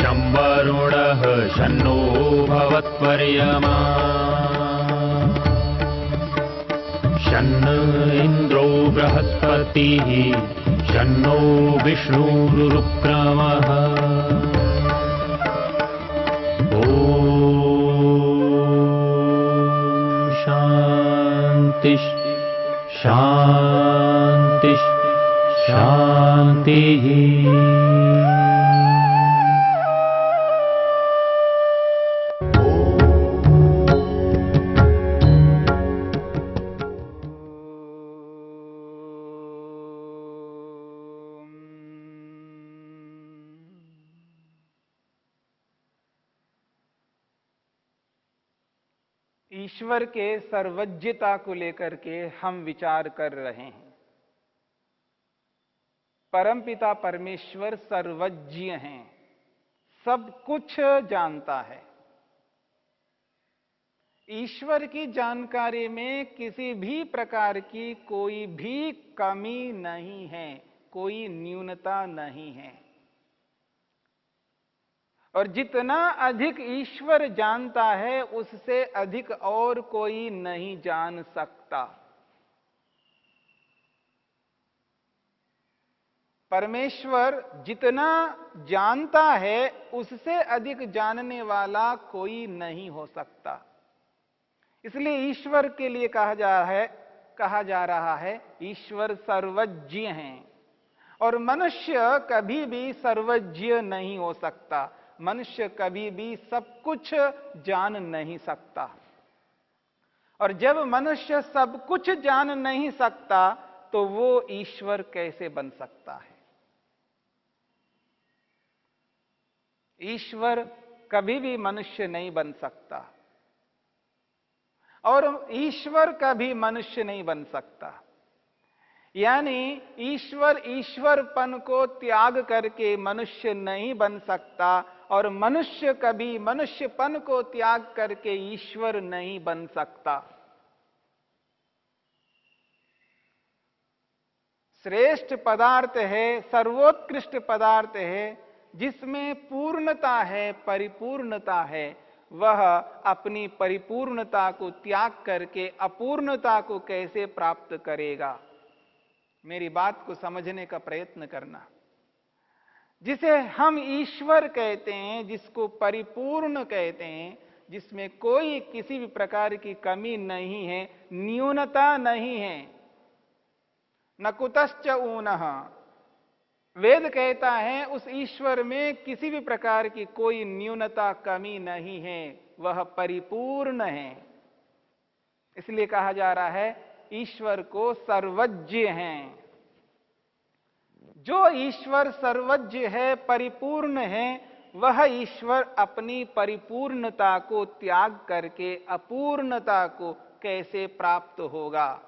शं वरुणः शन्नो भवत्वर्यमा शन्न इन्द्रो बृहस्पतिः शन्नो विष्णुरुक्रमः ॐ शान्ति शान्ति शान्तिः। ईश्वर के सर्वज्ञता को लेकर के हम विचार कर रहे हैं। परमपिता परमेश्वर सर्वज्ञ हैं, सब कुछ जानता है। ईश्वर की जानकारी में किसी भी प्रकार की कोई भी कमी नहीं है, कोई न्यूनता नहीं है। और जितना अधिक ईश्वर जानता है उससे अधिक और कोई नहीं जान सकता। परमेश्वर जितना जानता है उससे अधिक जानने वाला कोई नहीं हो सकता। इसलिए ईश्वर के लिए कहा जा रहा है ईश्वर सर्वज्ञ हैं। और मनुष्य कभी भी सर्वज्ञ नहीं हो सकता, मनुष्य कभी भी सब कुछ जान नहीं सकता। और जब मनुष्य सब कुछ जान नहीं सकता तो वो ईश्वर कैसे बन सकता है? ईश्वर कभी भी मनुष्य नहीं बन सकता और ईश्वर कभी मनुष्य नहीं बन सकता। यानी ईश्वर ईश्वरपन को त्याग करके मनुष्य नहीं बन सकता और मनुष्य कभी मनुष्यपन को त्याग करके ईश्वर नहीं बन सकता। श्रेष्ठ पदार्थ है, सर्वोत्कृष्ट पदार्थ है, जिसमें पूर्णता है, परिपूर्णता है, वह अपनी परिपूर्णता को त्याग करके अपूर्णता को कैसे प्राप्त करेगा? मेरी बात को समझने का प्रयत्न करना। जिसे हम ईश्वर कहते हैं, जिसको परिपूर्ण कहते हैं, जिसमें कोई किसी भी प्रकार की कमी नहीं है, न्यूनता नहीं है, न कुतश्च ऊनः। वेद कहता है उस ईश्वर में किसी भी प्रकार की कोई न्यूनता कमी नहीं है, वह परिपूर्ण है। इसलिए कहा जा रहा है ईश्वर को सर्वज्ञ हैं। जो ईश्वर सर्वज्ञ है, परिपूर्ण है, वह ईश्वर अपनी परिपूर्णता को त्याग करके अपूर्णता को कैसे प्राप्त होगा?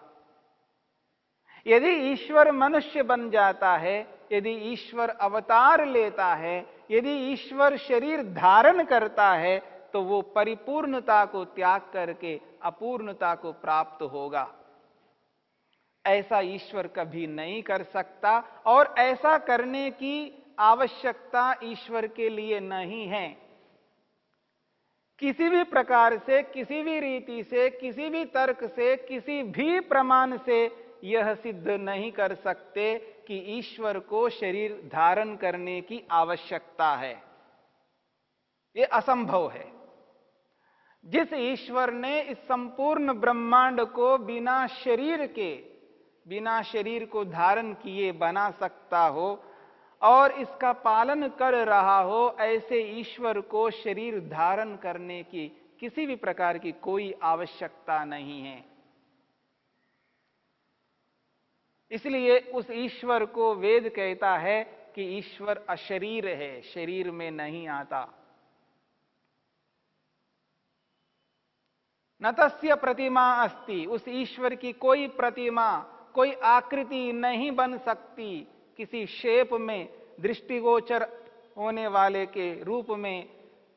यदि ईश्वर मनुष्य बन जाता है, यदि ईश्वर अवतार लेता है, यदि ईश्वर शरीर धारण करता है, तो वो परिपूर्णता को त्याग करके अपूर्णता को प्राप्त होगा। ऐसा ईश्वर कभी नहीं कर सकता और ऐसा करने की आवश्यकता ईश्वर के लिए नहीं है। किसी भी प्रकार से, किसी भी रीति से, किसी भी तर्क से, किसी भी प्रमाण से यह सिद्ध नहीं कर सकते कि ईश्वर को शरीर धारण करने की आवश्यकता है। यह असंभव है। जिस ईश्वर ने इस संपूर्ण ब्रह्मांड को बिना शरीर को धारण किए बना सकता हो और इसका पालन कर रहा हो, ऐसे ईश्वर को शरीर धारण करने की किसी भी प्रकार की कोई आवश्यकता नहीं है। इसलिए उस ईश्वर को वेद कहता है कि ईश्वर अशरीर है, शरीर में नहीं आता। न तस्य प्रतिमा अस्ति, उस ईश्वर की कोई प्रतिमा, कोई आकृति नहीं बन सकती। किसी शेप में, दृष्टिगोचर होने वाले के रूप में,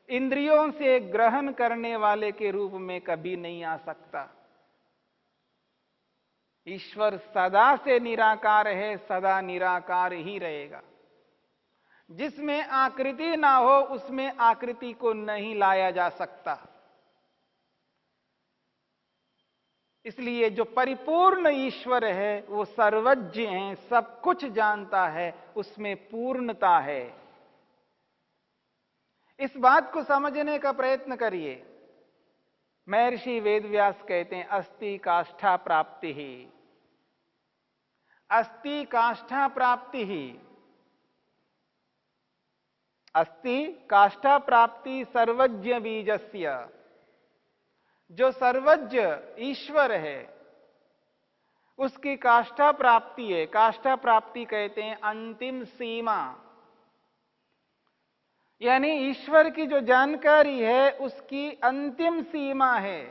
इंद्रियों से ग्रहण करने वाले के रूप में कभी नहीं आ सकता। ईश्वर सदा से निराकार है, सदा निराकार ही रहेगा। जिसमें आकृति ना हो उसमें आकृति को नहीं लाया जा सकता। इसलिए जो परिपूर्ण ईश्वर है वो सर्वज्ञ है, सब कुछ जानता है, उसमें पूर्णता है। इस बात को समझने का प्रयत्न करिए। महर्षि वेदव्यास कहते हैं अस्ति काष्ठा प्राप्ति ही, अस्ति काष्ठा प्राप्ति ही, अस्ति काष्ठा प्राप्ति सर्वज्ञ बीजस्य। जो सर्वज्ञ ईश्वर है उसकी काष्ठा प्राप्ति है। काष्ठा प्राप्ति कहते हैं अंतिम सीमा, यानी ईश्वर की जो जानकारी है उसकी अंतिम सीमा है।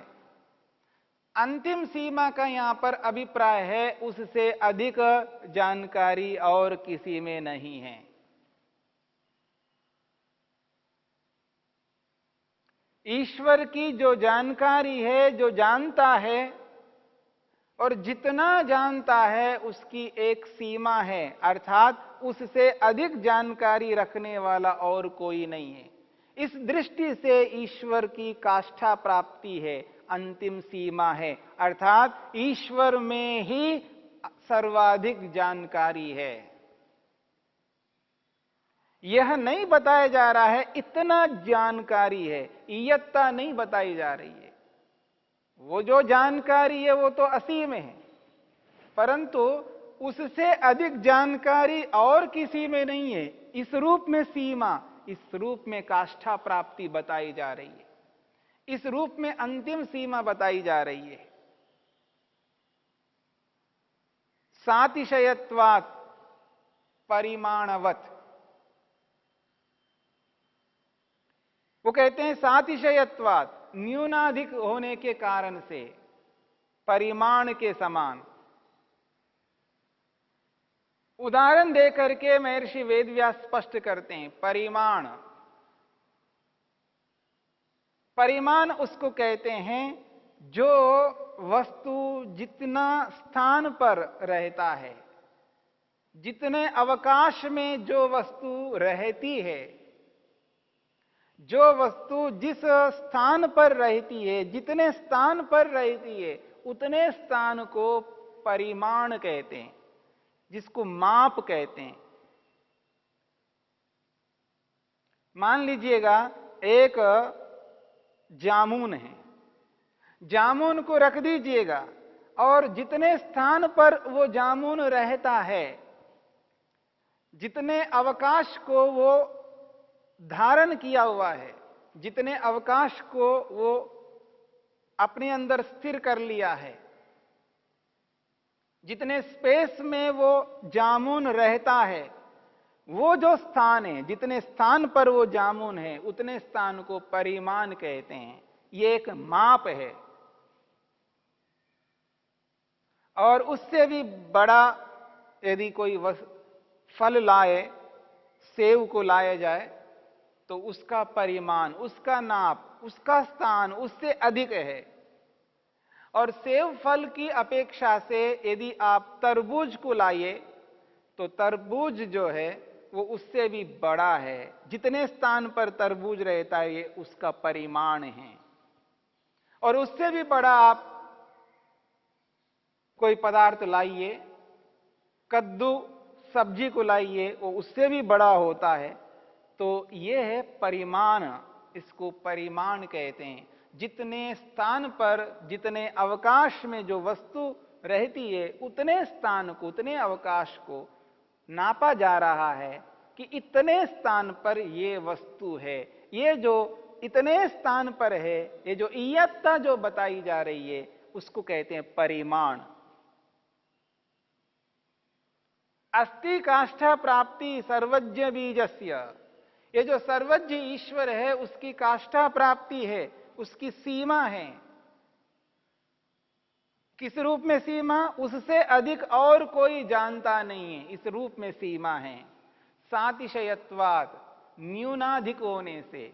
अंतिम सीमा का यहां पर अभिप्राय है उससे अधिक जानकारी और किसी में नहीं है। ईश्वर की जो जानकारी है, जो जानता है, और जितना जानता है उसकी एक सीमा है, अर्थात उससे अधिक जानकारी रखने वाला और कोई नहीं है। इस दृष्टि से ईश्वर की काष्ठा प्राप्ति है, अंतिम सीमा है, अर्थात ईश्वर में ही सर्वाधिक जानकारी है। यह नहीं बताया जा रहा है इतना जानकारी है, इयत्ता नहीं बताई जा रही है। वो जो जानकारी है वो तो असीम है, परंतु उससे अधिक जानकारी और किसी में नहीं है। इस रूप में सीमा, इस रूप में काष्ठा प्राप्ति बताई जा रही है, इस रूप में अंतिम सीमा बताई जा रही है। सातिशयत्वात् परिमाणवत्, वो कहते हैं सातिशयत्वात्, न्यूनाधिक होने के कारण से परिमाण के समान। उदाहरण देकर के महर्षि वेदव्यास स्पष्ट करते हैं परिमाण। परिमाण उसको कहते हैं जो वस्तु जितना स्थान पर रहता है, जितने अवकाश में जो वस्तु रहती है, जो वस्तु जिस स्थान पर रहती है, जितने स्थान पर रहती है, उतने स्थान को परिमाण कहते हैं, जिसको माप कहते हैं। मान लीजिएगा एक जामुन है, जामुन को रख दीजिएगा और जितने स्थान पर वो जामुन रहता है, जितने अवकाश को वो धारण किया हुआ है, जितने अवकाश को वो अपने अंदर स्थिर कर लिया है, जितने स्पेस में वो जामुन रहता है, वो जो स्थान है, जितने स्थान पर वो जामुन है, उतने स्थान को परिमाण कहते हैं। ये एक माप है। और उससे भी बड़ा यदि कोई फल लाए, सेव को लाया जाए, तो उसका परिमाण, उसका नाप, उसका स्थान उससे अधिक है। और सेव फल की अपेक्षा से यदि आप तरबूज को लाइए तो तरबूज जो है वो उससे भी बड़ा है। जितने स्थान पर तरबूज रहता है ये उसका परिमाण है। और उससे भी बड़ा आप कोई पदार्थ लाइए, कद्दू सब्जी को लाइए, वो उससे भी बड़ा होता है। तो ये है परिमाण, इसको परिमाण कहते हैं। जितने स्थान पर, जितने अवकाश में जो वस्तु रहती है, उतने स्थान को, उतने अवकाश को नापा जा रहा है कि इतने स्थान पर ये वस्तु है। ये जो इतने स्थान पर है, ये जो इयत्ता जो बताई जा रही है, उसको कहते हैं परिमाण। अस्ति काष्ठा प्राप्ति सर्वज्ञ बीजस्य, ये जो सर्वज्ञ ईश्वर है उसकी काष्ठा प्राप्ति है, उसकी सीमा है। किस रूप में सीमा? उससे अधिक और कोई जानता नहीं है, इस रूप में सीमा है। सातिशयत्वात्, न्यूनाधिक होने से,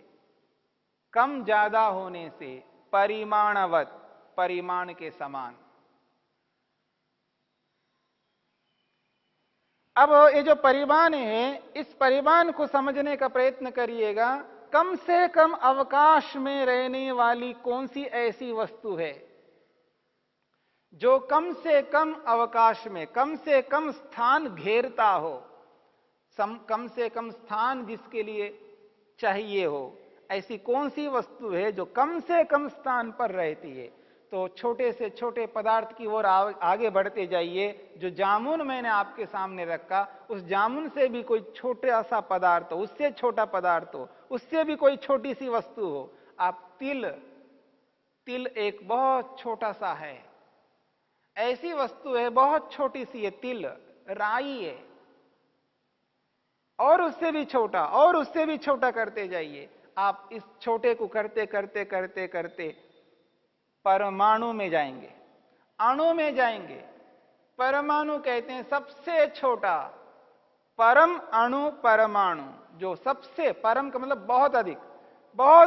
कम ज्यादा होने से, परिमाणवत्, परिमाण के समान। अब ये जो परिमाण है, इस परिमाण को समझने का प्रयत्न करिएगा। कम से कम अवकाश में रहने वाली कौन सी ऐसी वस्तु है जो कम से कम अवकाश में कम से कम स्थान घेरता हो, कम से कम स्थान जिसके लिए चाहिए हो, ऐसी कौन सी वस्तु है जो कम से कम स्थान पर रहती है? तो छोटे से छोटे पदार्थ की ओर आगे बढ़ते जाइए। जो जामुन मैंने आपके सामने रखा, उस जामुन से भी कोई छोटा सा पदार्थ हो, उससे छोटा पदार्थ हो, उससे भी कोई छोटी सी वस्तु हो। आप तिल एक बहुत छोटा सा है, ऐसी वस्तु है, बहुत छोटी सी है, तिल, राई है, और उससे भी छोटा, और उससे भी छोटा करते जाइए। आप इस छोटे को करते करते करते करते परमाणु में जाएंगे, अणु में जाएंगे। परमाणु कहते हैं सबसे छोटा, परम अणु परमाणु, जो सबसे, परम का मतलब बहुत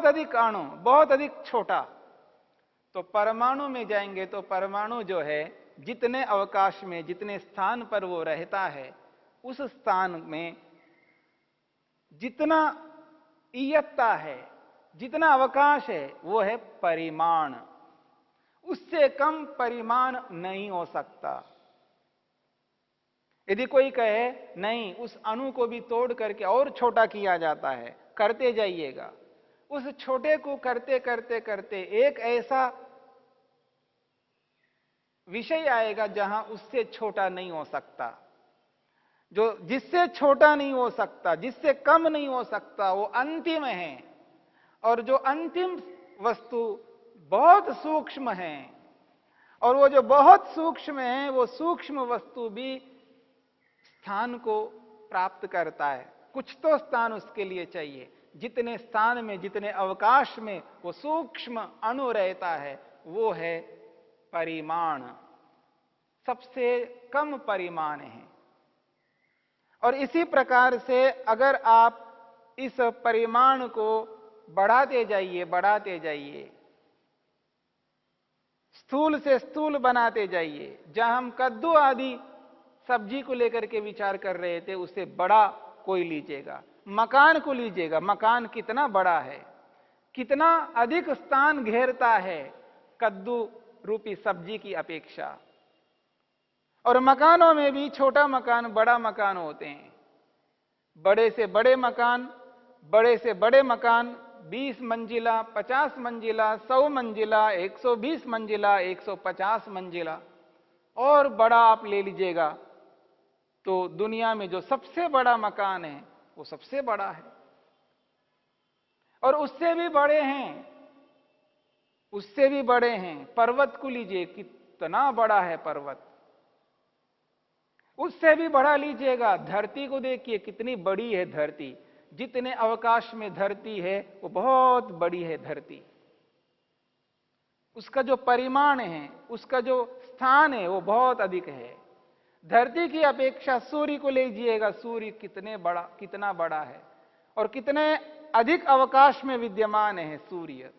अधिक अणु, बहुत अधिक छोटा। तो परमाणु में जाएंगे तो परमाणु जो है, जितने अवकाश में, जितने स्थान पर वो रहता है, उस स्थान में जितना इयत्ता है, जितना अवकाश है, वो है परिमाण। उससे कम परिमाण नहीं हो सकता। यदि कोई कहे नहीं, उस अणु को भी तोड़ करके और छोटा किया जाता है, करते जाइएगा। उस छोटे को करते करते करते एक ऐसा विषय आएगा जहां उससे छोटा नहीं हो सकता। जो जिससे छोटा नहीं हो सकता, जिससे कम नहीं हो सकता, वो अंतिम है। और जो अंतिम वस्तु बहुत सूक्ष्म है, और वो जो बहुत सूक्ष्म है, वो सूक्ष्म वस्तु भी स्थान को प्राप्त करता है। कुछ तो स्थान उसके लिए चाहिए। जितने स्थान में, जितने अवकाश में वो सूक्ष्म अणु रहता है, वो है परिमाण। सबसे कम परिमाण है। और इसी प्रकार से अगर आप इस परिमाण को बढ़ाते जाइए, स्थूल से स्थूल बनाते जाइए। जहां हम कद्दू आदि सब्जी को लेकर के विचार कर रहे थे, उससे बड़ा कोई लीजिएगा। मकान को लीजिएगा, मकान कितना बड़ा है, कितना अधिक स्थान घेरता है कद्दू रूपी सब्जी की अपेक्षा। और मकानों में भी छोटा मकान, बड़ा मकान होते हैं। बड़े से बड़े मकान 20 मंजिला, 50 मंजिला, 100 मंजिला, 120 मंजिला, 150 मंजिला। और बड़ा आप ले लीजिएगा तो दुनिया में जो सबसे बड़ा मकान है, वो सबसे बड़ा है। और उससे भी बड़े हैं। पर्वत को लीजिए, कितना बड़ा है पर्वत। उससे भी बड़ा लीजिएगा, धरती को देखिए कितनी बड़ी है धरती। जितने अवकाश में धरती है, वो बहुत बड़ी है धरती। उसका जो परिमाण है, उसका जो स्थान है, वो बहुत अधिक है। धरती की अपेक्षा सूर्य को लीजिएगा, सूर्य कितना बड़ा है, और कितने अधिक अवकाश में विद्यमान है सूर्य।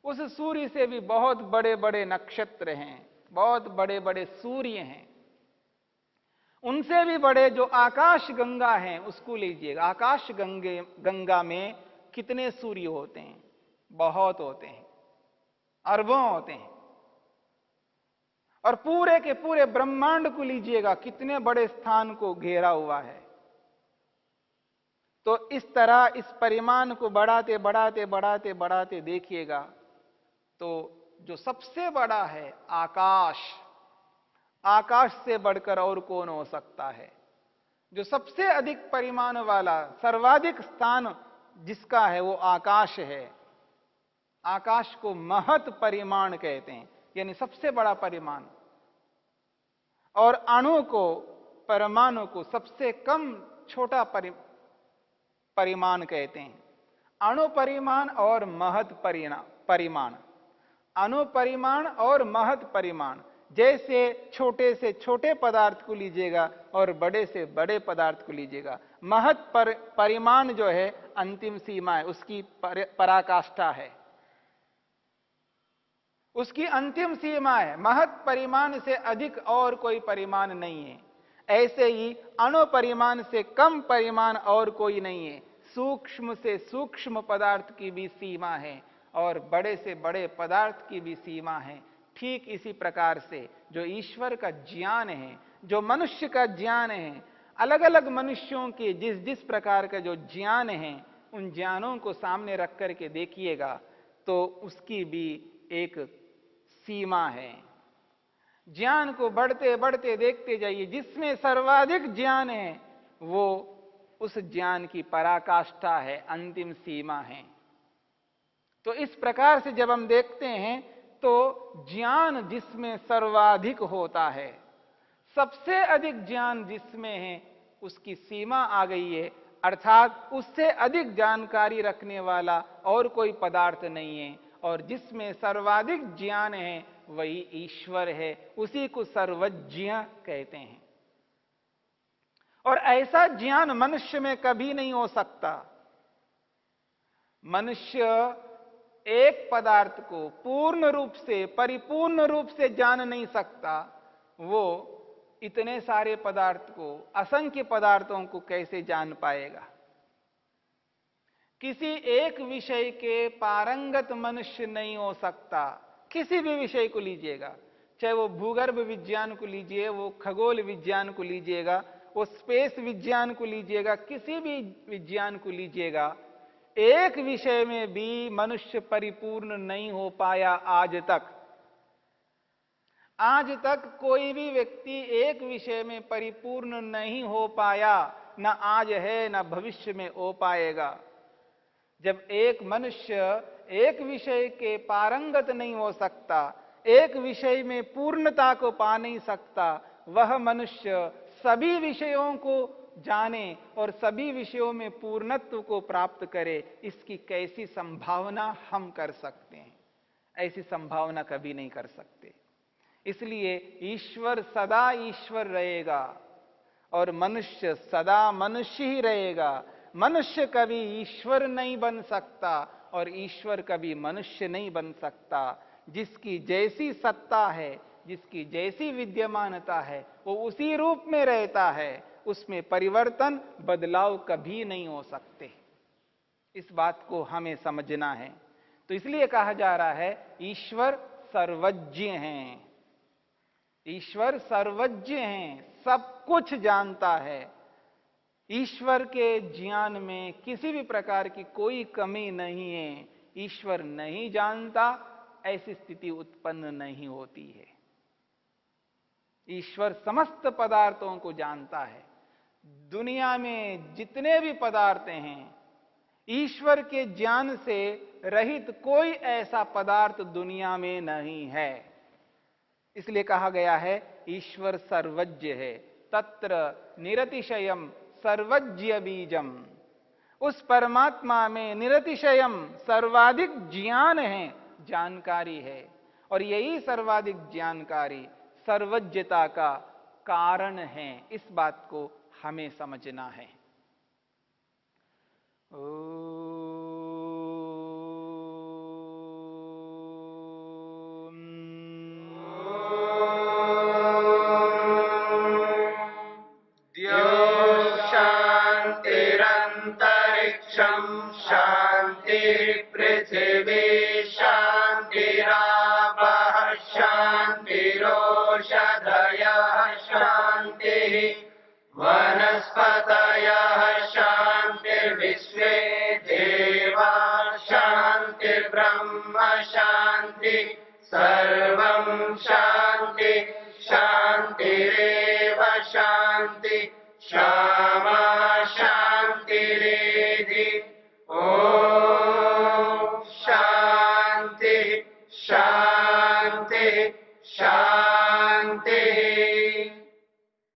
उस सूर्य से भी बहुत बड़े बड़े नक्षत्र हैं, बहुत बड़े बड़े सूर्य हैं। उनसे भी बड़े जो आकाश गंगा हैं, उसको लीजिएगा। आकाश गंगा में कितने सूर्य होते हैं? बहुत होते हैं, अरबों होते हैं। और पूरे के पूरे ब्रह्मांड को लीजिएगा, कितने बड़े स्थान को घेरा हुआ है। तो इस तरह इस परिमाण को बढ़ाते देखिएगा, तो जो सबसे बड़ा है आकाश से बढ़कर और कौन हो सकता है? जो सबसे अधिक परिमाण वाला, सर्वाधिक स्थान जिसका है, वो आकाश है। आकाश को महत परिमाण कहते हैं, यानी सबसे बड़ा परिमाण। और अणु को, परमाणु को सबसे कम छोटा परिमाण कहते हैं। अणु परिमाण और महत परिमाण, अणु परिमाण और महत परिमाण। जैसे छोटे से छोटे पदार्थ को लीजिएगा और बड़े से बड़े पदार्थ को लीजिएगा। महत परिमाण जो है अंतिम सीमा है, उसकी पराकाष्ठा है, उसकी अंतिम सीमा है। महत परिमाण से अधिक और कोई परिमाण नहीं है। ऐसे ही अणु परिमाण से कम परिमाण और कोई नहीं है। सूक्ष्म से सूक्ष्म पदार्थ की भी सीमा है और बड़े से बड़े पदार्थ की भी सीमा है। ठीक इसी प्रकार से जो ईश्वर का ज्ञान है, जो मनुष्य का ज्ञान है, अलग अलग मनुष्यों के जिस जिस प्रकार का जो ज्ञान है, उन ज्ञानों को सामने रख करके देखिएगा तो उसकी भी एक सीमा है। ज्ञान को बढ़ते बढ़ते देखते जाइए, जिसमें सर्वाधिक ज्ञान है वो उस ज्ञान की पराकाष्ठा है, अंतिम सीमा है। तो इस प्रकार से जब हम देखते हैं तो ज्ञान जिसमें सर्वाधिक होता है, सबसे अधिक ज्ञान जिसमें है, उसकी सीमा आ गई है, अर्थात उससे अधिक जानकारी रखने वाला और कोई पदार्थ नहीं है। और जिसमें सर्वाधिक ज्ञान है वही ईश्वर है, उसी को सर्वज्ञ कहते हैं। और ऐसा ज्ञान मनुष्य में कभी नहीं हो सकता। मनुष्य एक पदार्थ को पूर्ण रूप से, परिपूर्ण रूप से जान नहीं सकता। वो इतने सारे पदार्थ को, असंख्य पदार्थों को कैसे जान पाएगा? किसी एक विषय के पारंगत मनुष्य नहीं हो सकता। किसी भी विषय को लीजिएगा, चाहे वो भूगर्भ विज्ञान को लीजिए, वो खगोल विज्ञान को लीजिएगा, वो स्पेस विज्ञान को लीजिएगा, किसी भी विज्ञान को लीजिएगा, एक विषय में भी मनुष्य परिपूर्ण नहीं हो पाया आज तक। आज तक कोई भी व्यक्ति एक विषय में परिपूर्ण नहीं हो पाया, न आज है न भविष्य में हो पाएगा। जब एक मनुष्य एक विषय के पारंगत नहीं हो सकता, एक विषय में पूर्णता को पा नहीं सकता, वह मनुष्य सभी विषयों को जाने और सभी विषयों में पूर्णत्व को प्राप्त करे, इसकी कैसी संभावना हम कर सकते हैं? ऐसी संभावना कभी नहीं कर सकते। इसलिए ईश्वर सदा ईश्वर रहेगा और मनुष्य सदा मनुष्य ही रहेगा। मनुष्य कभी ईश्वर नहीं बन सकता और ईश्वर कभी मनुष्य नहीं बन सकता। जिसकी जैसी सत्ता है, जिसकी जैसी विद्यमानता है, वो उसी रूप में रहता है, उसमें परिवर्तन, बदलाव कभी नहीं हो सकते। इस बात को हमें समझना है। तो इसलिए कहा जा रहा है ईश्वर सर्वज्ञ हैं। ईश्वर सर्वज्ञ हैं, सब कुछ जानता है। ईश्वर के ज्ञान में किसी भी प्रकार की कोई कमी नहीं है। ईश्वर नहीं जानता, ऐसी स्थिति उत्पन्न नहीं होती है। ईश्वर समस्त पदार्थों को जानता है। दुनिया में जितने भी पदार्थ हैं, ईश्वर के ज्ञान से रहित कोई ऐसा पदार्थ दुनिया में नहीं है। इसलिए कहा गया है ईश्वर सर्वज्ञ है, तत्र निरतिशयम सर्वज्ञ बीजम। उस परमात्मा में निरतिशयम सर्वाधिक ज्ञान है, जानकारी है, और यही सर्वाधिक जानकारी सर्वज्ञता का कारण है। इस बात को हमें समझना है। शांति पृथ्वी शांतिरापः शांतिरोषधयः शांति वनस्पतयः शांतिर्विश्वे देवा शांतिर्ब्रह्म शांति सर्वं शांति शांतिरेव शांति शांति